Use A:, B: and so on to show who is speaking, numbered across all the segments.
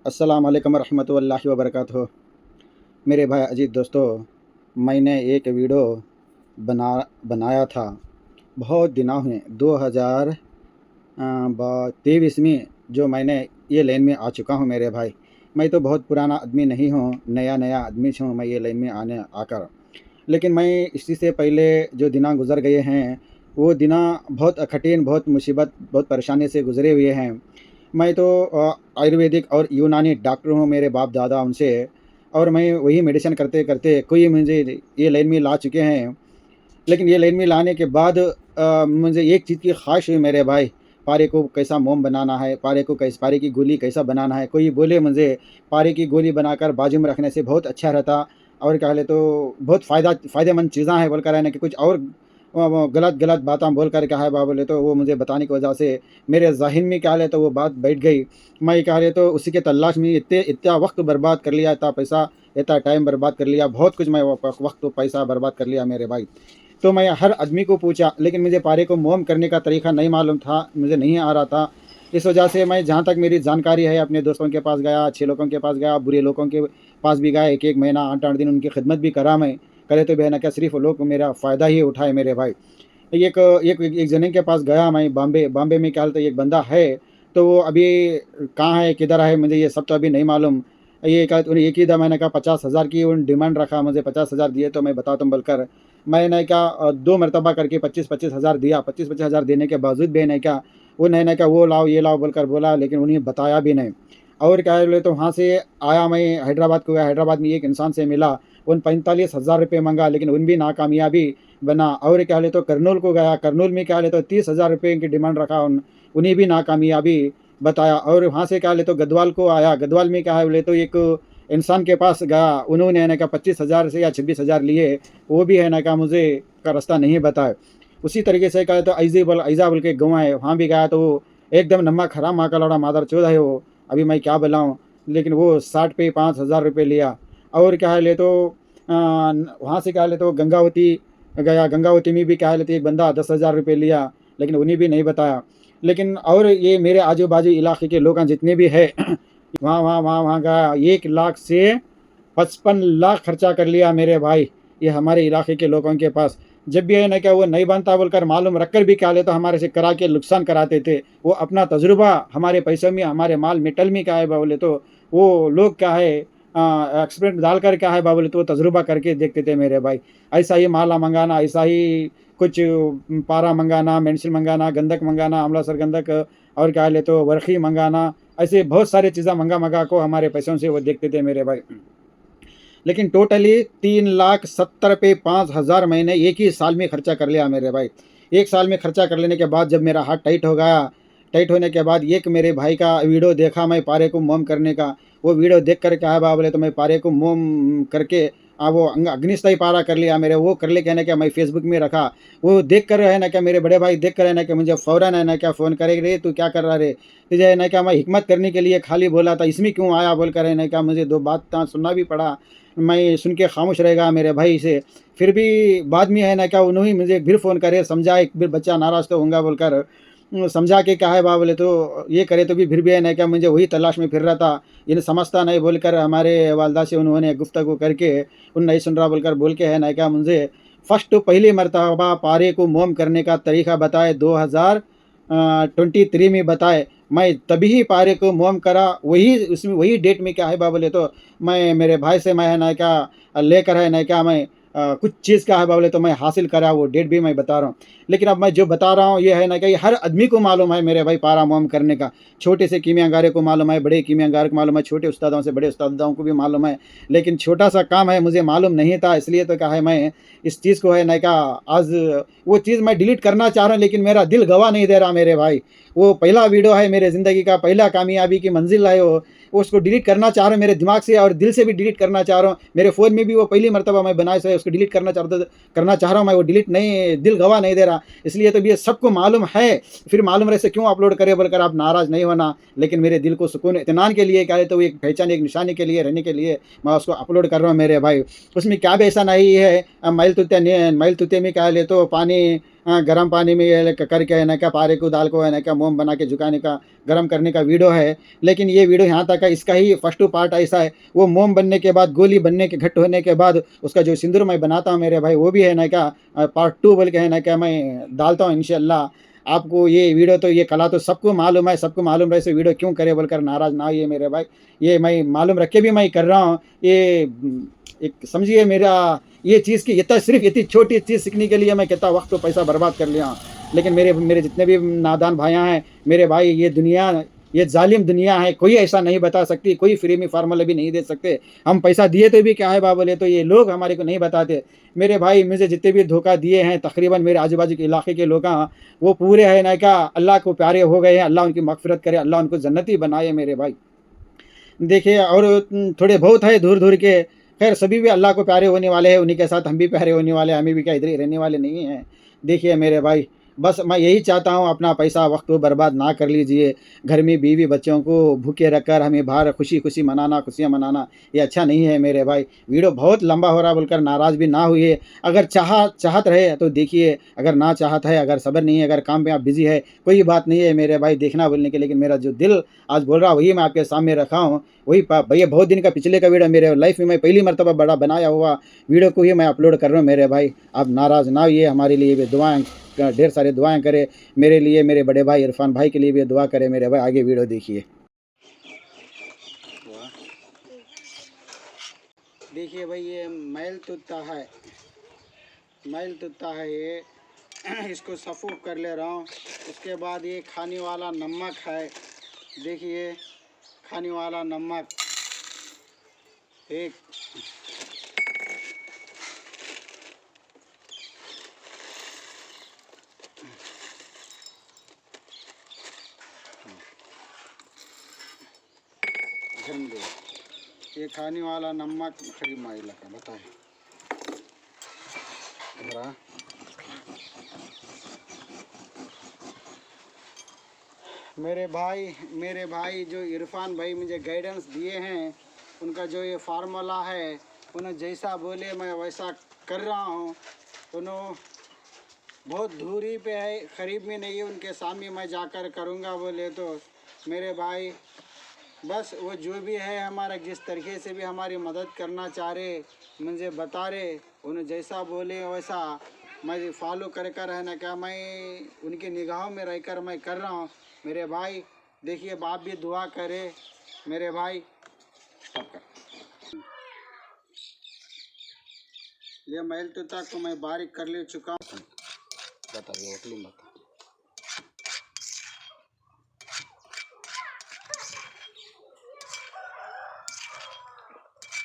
A: अस्सलाम वालेकुम रहमतुल्लाहि व बरकातुहू। मेरे भाई अजीज दोस्तों, मैंने एक वीडियो बना बनाया था। बहुत दिनों हुए 2023 में जो मैंने ये लाइन में आ चुका हूँ मेरे भाई। मैं तो बहुत पुराना आदमी नहीं हूँ, नया नया आदमी हूँ मैं ये लाइन में आने आकर। लेकिन मैं इसी से पहले जो दिना गुज़र गए हैं, वो दिना बहुत कठिन, बहुत मुसीबत, बहुत परेशानी से गुज़रे हुए हैं। मैं तो आयुर्वेदिक और यूनानी डॉक्टर हूँ, मेरे बाप दादा उनसे, और मैं वही मेडिसिन करते करते कोई मुझे ये लाइन में ला चुके हैं। लेकिन ये लाइन में लाने के बाद मुझे एक चीज़ की ख़्वाहिश हुई मेरे भाई, पारे को कैसा मोम बनाना है, पारे की गोली कैसा बनाना है। कोई बोले मुझे पारे की गोली बनाकर बाजू में रखने से बहुत अच्छा रहता, और क्या ले तो बहुत फ़ायदेमंद चीज़ें हैं बोलकर है ना, कि कुछ और वो गलत गलत बातें बोल कर क्या है बा बोले तो वो मुझे बताने की वजह से मेरे ज़हन में क्या ले तो वो बात बैठ गई। मैं क्या ले तो उसी के तलाश में इतना वक्त बर्बाद कर लिया, इतना पैसा, इतना टाइम बर्बाद कर लिया, बहुत कुछ मैं वक्त पैसा बर्बाद कर लिया मेरे भाई। तो मैं हर आदमी को पूछा, लेकिन मुझे पारे को मोम करने का तरीका नहीं मालूम था, मुझे नहीं आ रहा था। इस वजह से मैं जहाँ तक मेरी जानकारी है अपने दोस्तों के पास गया, अच्छे लोगों के पास गया, बुरे लोगों के पास भी गया। एक एक महीना 8-8 दिन उनकी खिदमत भी करा मैं। करे तो बहना क्या, सिर्फ लोग मेरा फ़ायदा ही उठाए मेरे भाई। एक एक एक जने के पास गया मैं, बॉम्बे में क्या, तो एक बंदा है, तो वो अभी कहाँ है, किधर है, मुझे ये सब तो अभी नहीं मालूम। ये कहा उन्हें एक ही था, मैंने कहा 50,000 की उन डिमांड रखा, मुझे 50,000 दिए तो मैं बताता हूँ बोलकर। मैंने क्या 2 मरतबा करके 25-25 हज़ार दिया। 25-25 हज़ार देने के बावजूद भी नहीं क्या, उन्होंने क्या वो लाओ ये लाओ बोलकर बोला, लेकिन उन्हें बताया भी नहीं। और क्या बोले तो वहाँ से आया मैं हैदराबाद को गया, हैदराबाद में एक इंसान से मिला, उन 45,000 रुपये मांगा, लेकिन उन भी नाकामयाबी बना। और क्या ले तो करनूल को गया, करनूल में क्या ले तो 30,000 रुपये की डिमांड रखा, उन्हें भी नाकामयाबी बताया। और वहाँ से क्या ले तो गदवाल को आया, गदवाल में क्या है बोले तो एक इंसान के पास गया, उन्होंने है ना क्या 25,000 से या 26,000 लिए, वो भी है ना क्या मुझे का रास्ता नहीं बताया। उसी तरीके से क्या है तो ऐज़ा बोल के गाँव है, वहाँ भी गया तो वो एकदम नमक हराम माँ का लौड़ा मादर चौदह है वो। अभी मैं क्या बताऊँ, लेकिन वो 60 पे 5,000 रुपये लिया। और क्या है ले तो वहाँ से क्या ले तो गंगावती गया, गंगावती में भी क्या है तो एक बंदा 10,000 रुपये लिया, लेकिन उन्हें भी नहीं बताया। लेकिन और ये मेरे आजू बाजू इलाके के लोग जितने भी है वहाँ गया, 1 लाख से 55 लाख खर्चा कर लिया मेरे भाई, ये हमारे इलाके के लोगों के पास। जब भी है ना क्या वो नहीं बनता बोलकर मालूम रखकर भी क्या ले तो हमारे से करा के नुकसान कराते थे। वो अपना तजुर्बा हमारे पैसों में, हमारे माल मेटल में क्या है बोले तो वो लोग क्या है एक्सपेरिमेंट डालकर क्या है बोले तो वो तजुर्बा करके देखते थे मेरे भाई। ऐसा ही माला मंगाना, ऐसा ही कुछ पारा मंगाना, मेंसिल मंगाना, गंधक मंगाना, अमलासर गंधक, और क्या ले तो वर्खी मंगाना, ऐसे बहुत सारी चीज़ें मंगा को हमारे पैसों से वो देखते थे मेरे भाई। लेकिन टोटली 3,70,000 पे 5,000 मैंने एक ही साल में खर्चा कर लिया मेरे भाई। एक साल में खर्चा कर लेने के बाद जब मेरा हाथ टाइट हो गया, टाइट होने के बाद एक मेरे भाई का वीडियो देखा मैं पारे को मोम करने का। वो वीडियो देख कर क्या है बा बोले तो मैं पारे को मोम करके वो अग्निस्थाई पारा कर लिया मेरे, वो कर ले कहने क्या मैं फेसबुक में रखा। वो देख कर है ना क्या मेरे बड़े भाई देख कर है ना क्या मुझे फ़ौरन है ना क्या फ़ोन करे, रे तू क्या कर रहा रे, तुझे है ना क्या मैं हिकमत करने के लिए खाली बोला था, इसमें क्यों आया बोल कर है ना क्या मुझे 2 बात सुनना भी पड़ा। मैं सुन के खामोश रहेगा मेरे भाई से। फिर भी बाद में है ना क्या उन्होंने मुझे फिर फ़ोन करे, समझाए, फिर बच्चा नाराज़ तो होगा बोलकर समझा के क्या है बा बोले तो ये करे, तो भी फिर भी है ना क्या मुझे वही तलाश में फिर रहा था। इन्हें समझता नहीं बोलकर हमारे वालदा से उन्होंने गुफ्तगू करके उन नहीं सुन रहा बोलकर बोल के है ना क्या मुझे फर्स्ट पहली मरतबा पारे को मोम करने का तरीका बताए, 2023 में बताए। मैं तभी पारे को मोम करा, वही उसमें वही डेट में क्या है बा बोले तो मैं मेरे भाई से मैं है ना क्या लेकर है ना क्या मैं कुछ चीज़ का है बा बोले तो मैं हासिल करा, वो डेट भी मैं बता रहा हूँ। लेकिन अब मैं जो बता रहा हूँ ये है ना कि हर आदमी को मालूम है मेरे भाई पारा मोम करने का। छोटे से कीमियागारे को मालूम है, बड़े कीमियागार को मालूम है, छोटे उस्तादों से बड़े उस्तादों को भी मालूम है। लेकिन छोटा सा काम है, मुझे मालूम नहीं था, इसलिए तो क्या है मैं इस चीज़ को है ना क्या आज वो चीज़ मैं डिलीट करना चाह रहा हूँ, लेकिन मेरा दिल गवाह नहीं दे रहा मेरे भाई। वो पहला वीडियो है मेरे ज़िंदगी का, पहला कामयाबी की मंजिल है वो। उसको डिलीट करना चाह रहा हूँ मेरे दिमाग से, और दिल से भी डिलीट करना चाह रहा हूँ। मेरे फ़ोन में भी वो पहली मरतबा मैं बनाया से उसको डिलीट करना चाह रहा हूँ मैं, वो डिलीट नहीं, दिल गवाह नहीं दे रहा। इसलिए तो ये सबको मालूम है, फिर मालूम रहे से क्यों अपलोड करे बोलकर आप नाराज़ नहीं होना। लेकिन मेरे दिल को सुकून इत्मीनान के लिए क्या है तो एक पहचान, एक निशानी के लिए रहने के लिए मैं उसको अपलोड कर रहा हूँ मेरे भाई। उसमें क्या भी ऐसा नहीं है मैल तुते में क्या ले तो पानी गर्म पानी में ये करके है ना क्या पारे को दाल को है ना क्या मोम बना के झुकाने का, गर्म करने का वीडियो है। लेकिन ये वीडियो यहाँ तक है, इसका ही फर्स्ट पार्ट ऐसा है, वो मोम बनने के बाद, गोली बनने के घट्ट होने के बाद उसका जो सिंदूर मैं बनाता हूँ मेरे भाई, वो भी है ना क्या पार्ट 2 बोल के है ना क्या मैं डालता हूँ इंशाल्लाह। आपको ये वीडियो तो ये कला तो सबको मालूम है, सबको मालूम रहे से वीडियो क्यों करे बोलकर नाराज़ ना होइए मेरे भाई। ये मैं मालूम रख के भी मैं कर रहा हूँ। ये एक समझिए मेरा ये चीज़ की इतना सिर्फ इतनी छोटी चीज़ सीखने के लिए मैं कितना वक्त और पैसा बर्बाद कर लिया हूँ। लेकिन मेरे मेरे जितने भी नादान भाइयाँ हैं मेरे भाई, ये दुनिया ये जालिम दुनिया है, कोई ऐसा नहीं बता सकती, कोई फ्री में फार्मूला भी नहीं दे सकते। हम पैसा दिए तो भी क्या है बा बोले तो ये लोग हमारे को नहीं बताते। मेरे भाई मुझे जितने भी धोखा दिए हैं तकरीबन मेरे आजू बाजू के इलाके के लोग हैं, वो पूरे है ना क्या अल्लाह को प्यारे हो गए हैं। अल्लाह उनकी मगफिरत करे, अल्लाह उनको जन्नती बनाए मेरे भाई। देखिए और थोड़े बहुत है दूर दूर के, खैर सभी भी अल्लाह को प्यारे होने वाले हैं, उन्हीं के साथ हम भी प्यारे होने वाले हैं, हमें भी क्या इधर ही रहने वाले नहीं हैं। देखिए मेरे भाई, बस मैं यही चाहता हूँ अपना पैसा वक्त को बर्बाद ना कर लीजिए। घर में बीवी बच्चों को भूखे रखकर हमें बाहर खुशी खुशी मनाना, खुशियाँ मनाना, ये अच्छा नहीं है मेरे भाई। वीडियो बहुत लंबा हो रहा बोलकर नाराज़ भी ना हुई। अगर चाहत रहे तो देखिए, अगर ना चाहत है, अगर सब्र नहीं है, अगर काम में आप बिजी है, कोई बात नहीं है मेरे भाई देखना बोलने के। लेकिन मेरा जो दिल आज बोल रहा वही मैं आपके सामने रखा हूँ। वही भैया बहुत दिन का पिछले का वीडियो मेरे लाइफ में मैं पहली मरतबा बड़ा बनाया हुआ वीडियो को ही मैं अपलोड कर रहा हूँ मेरे भाई। आप नाराज़ ना होइए, हमारे लिए भी दुआएं, ढेर सारे दुआएं करें मेरे लिए, मेरे बड़े भाई इरफान भाई के लिए भी दुआ करें मेरे भाई। आगे वीडियो देखिए। देखिए भाई ये मैल तुत्ता है, मैल तुत्ता है ये इसको सफ़ूफ कर ले रहा हूँ। उसके बाद ये खाने वाला नमक है, देखिए खाने वाला नमक एक, ये खाने वाला नमक खरीद माइल का बताए जरा। मेरे भाई जो इरफान भाई मुझे गाइडेंस दिए हैं, उनका जो ये फार्मूला है, उन्हें जैसा बोले मैं वैसा कर रहा हूँ। उन्होंने बहुत दूरी पे है, करीब में नहीं है, उनके सामने मैं जाकर करूँगा बोले तो मेरे भाई बस वो जो भी है हमारा जिस तरीके से भी हमारी मदद करना चाह रहे मुझे बता रहे, उन्हें जैसा बोले वैसा मैं फॉलो कर है ना क्या मैं उनकी निगाहों में रहकर मैं कर रहा हूँ मेरे भाई। देखिए बाप भी दुआ करे मेरे भाई सबका। ये मैल तुता को मैं बारीक कर ले चुका हूँ। बताइए वकील बता।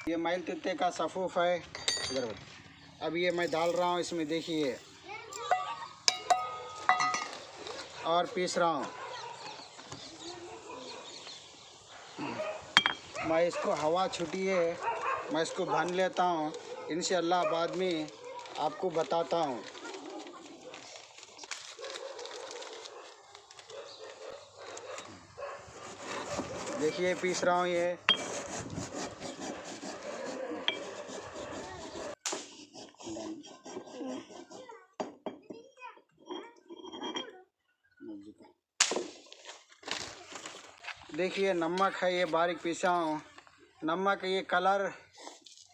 A: ये मैल तुत्ते का सफ़ूफ है, अब ये मैं डाल रहा हूँ इसमें, देखिए और पीस रहा हूँ मैं। इसको हवा छुटी है, मैं इसको भन लेता हूँ, इंशाअल्लाह बाद में आपको बताता हूँ। देखिए पीस रहा हूँ ये। देखिए नमक है ये बारीक पीसा हूँ। नमक ये कलर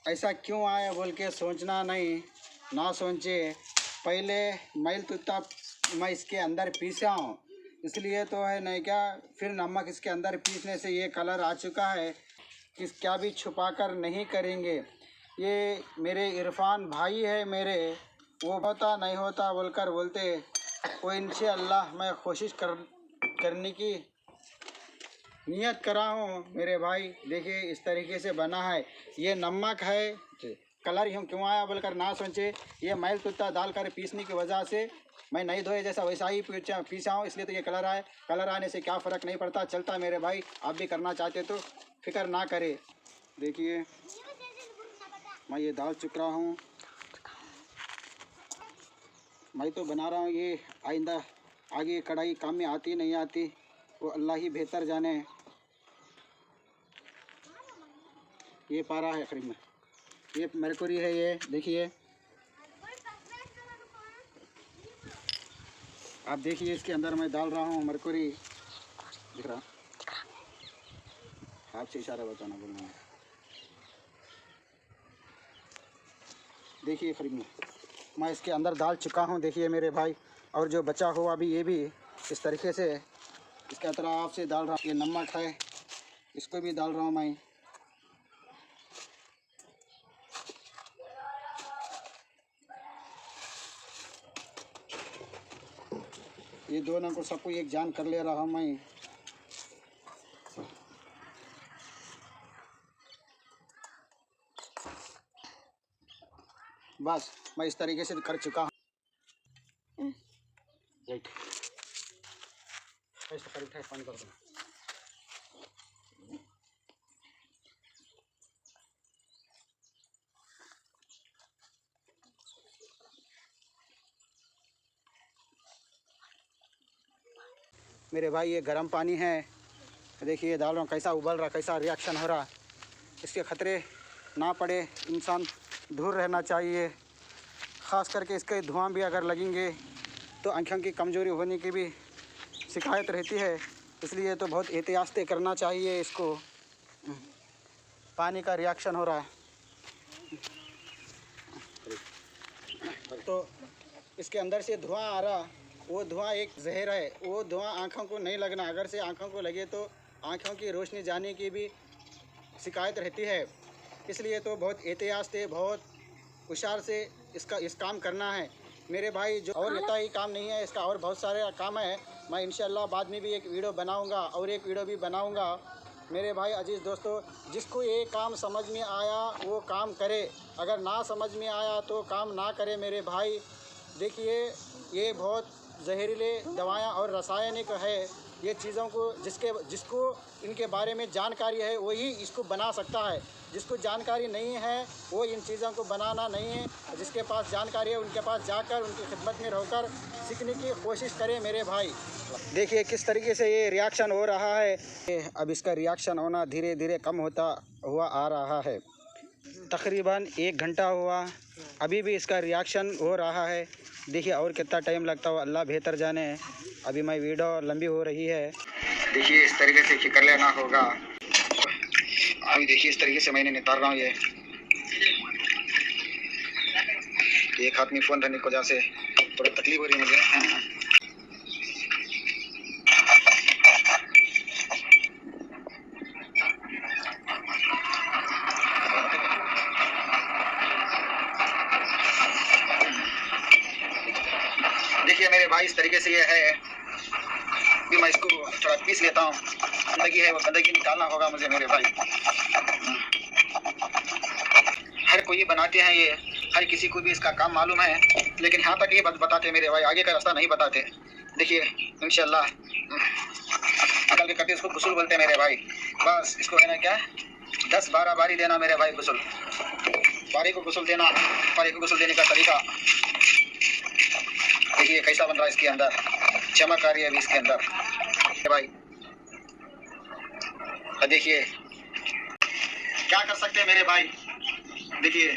A: ऐसा क्यों आया बोल के सोचना नहीं, ना सोचे। पहले मैल तुत्ता मैं इसके अंदर पीसा हूँ इसलिए तो है नहीं क्या, फिर नमक इसके अंदर पीसने से ये कलर आ चुका है। किस क्या भी छुपा कर नहीं करेंगे। ये मेरे इरफान भाई है मेरे, वो होता नहीं होता बोलकर बोलते, वो इंशाअल्लाह मैं कोशिश करने की नियत करा हूँ मेरे भाई। देखिए इस तरीके से बना है। ये नमक है, कलर यूँ क्यों आया बोलकर ना सोचे। ये मैल तुत्ता डालकर पीसने की वजह से मैं नहीं धोए जैसा वैसा ही पीसा हूँ, इसलिए तो ये कलर आए। कलर आने से क्या फ़र्क नहीं पड़ता, चलता मेरे भाई। आप भी करना चाहते तो फिक्र ना करे। देखिए मैं ये डाल चुका हूँ, मैं तो बना रहा हूँ। ये आइंदा आगे कढ़ाई काम में आती नहीं आती वो अल्लाह ही बेहतर जाने। ये पारा है आखिरी में, ये मरकुरी है ये, देखिए आप देखिए इसके अंदर मैं डाल रहा हूँ मरकुरी, दिख रहा, आपसे इशारा बताना बोलना। देखिए खरीद मैं इसके अंदर डाल चुका हूँ, देखिए मेरे भाई। और जो बचा हुआ अभी ये भी इस तरीके से इसके अतराफ से डाल रहा हूँ। ये नमक है, इसको भी डाल रहा हूँ मैं। ये दोनों को सबको एक जान कर ले रहा हूँ मैं। बस मैं इस तरीके से कर चुका हूँ। पानी कर दो। मेरे भाई ये गर्म पानी है, देखिए डाल रहा हूँ, कैसा उबल रहा, कैसा रिएक्शन हो रहा। इसके ख़तरे ना पड़े, इंसान दूर रहना चाहिए। ख़ास करके इसके धुआं भी अगर लगेंगे तो आँखों की कमज़ोरी होने की भी शिकायत रहती है, इसलिए तो बहुत एहतियात से करना चाहिए इसको। पानी का रिएक्शन हो रहा है तो इसके अंदर से धुआं आ रहा, वो धुआं एक जहर है। वो धुआं आँखों को नहीं लगना, अगर से आँखों को लगे तो आँखों की रोशनी जाने की भी शिकायत रहती है। इसलिए तो बहुत एहतियात से, बहुत होशियार से इस काम करना है मेरे भाई। जो और इतना ही काम नहीं है, इसका और बहुत सारे काम है। मैं इंशाल्लाह बाद में भी एक वीडियो बनाऊंगा और एक वीडियो भी बनाऊंगा मेरे भाई। अजीज़ दोस्तों, जिसको ये काम समझ में आया वो काम करे, अगर ना समझ में आया तो काम ना करे मेरे भाई। देखिए ये बहुत जहरीले दवाएं और रासायनिक है। ये चीज़ों को जिसको इनके बारे में जानकारी है वही इसको बना सकता है। जिसको जानकारी नहीं है वो इन चीज़ों को बनाना नहीं है। जिसके पास जानकारी है उनके पास जाकर उनकी खिदमत में रहकर सीखने की कोशिश करें मेरे भाई। देखिए किस तरीके से ये रिएक्शन हो रहा है। अब इसका रिएक्शन होना धीरे धीरे कम होता हुआ आ रहा है। तकरीबन 1 घंटा हुआ, अभी भी इसका रिएक्शन हो रहा है। देखिए और कितना टाइम लगता हो अल्लाह बेहतर जाने। अभी मैं वीडियो लंबी हो रही है, देखिए इस तरीके से कर लेना होगा। अभी देखिए इस तरीके से मैंने नितार रहा हूँ। ये एक हाथ में फ़ोन रहने की वजह से थोड़ी तकलीफ हो रही है मुझे। देखिए मेरे भाई इस तरीके से ये है कि मैं इसको थोड़ा पीस लेता हूँ। गंदगी है वो गंदगी निकालना होगा मुझे मेरे भाई। हर कोई बनाते हैं ये, हर किसी को भी इसका काम मालूम है, लेकिन यहाँ तक ये बताते मेरे भाई, आगे का रास्ता नहीं बताते। देखिए इंशाल्लाह निकल के करते इसको गुस्ल बोलते हैं मेरे भाई। बस इसको है ना क्या 10-12 बारी देना मेरे भाई गुस्ल। बारी को गुस्ल देना, बारी को गुस्ल देने का तरीका देखिए कैसा बन रहा है। इसके अंदर चमक आ रही है अभी इसके अंदर भाई। देखिए क्या कर सकते हैं मेरे भाई, देखिए